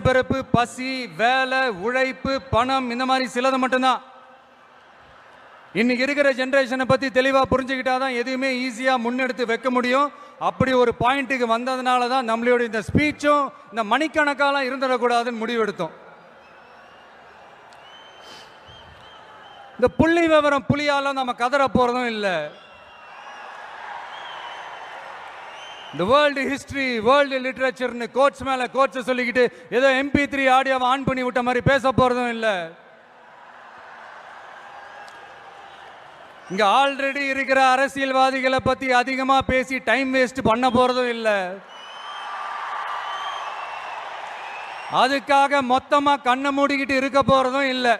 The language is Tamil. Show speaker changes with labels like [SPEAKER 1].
[SPEAKER 1] பிறப்பு, பசி, வேலை, உழைப்பு, பணம், இந்த மாதிரி சிலது மட்டும்தான். இன்னைக்கு இருக்கிற ஜெனரேஷனை பத்தி தெளிவா புரிஞ்சுக்கிட்டாதான் எதுவுமே ஈஸியா முன்னெடுத்து வைக்க முடியும். அப்படி ஒரு பாயிண்ட்டுக்கு வந்ததுனால தான் நம்மளோட இந்த ஸ்பீச்சும் இந்த மணிக்கணக்காலாம் இருந்துடக்கூடாதுன்னு முடிவெடுத்தோம். இந்த புள்ளி விவரம் புலியால நம்ம கதற போறதும் இல்லை. இந்த வேர்ல்டு ஹிஸ்டரி, வேர்ல்டு லிட்ரேச்சர்னு கோட்ஸ் மேல கோட்ஸ் சொல்லிக்கிட்டு ஏதோ MP3 ஆடியோவை ஆன் பண்ணி விட்ட மாதிரி பேச போறதும் இல்லை. இங்க ஆல்ரெடி இருக்கிற அரசியல்வாதிகளை பத்தி அதிகமா பேசி டைம் வேஸ்ட் பண்ண போறதும் இல்லை. அதுக்காக மொத்தமா கண்ணை மூடிக்கிட்டு இருக்க போறதும் இல்லை.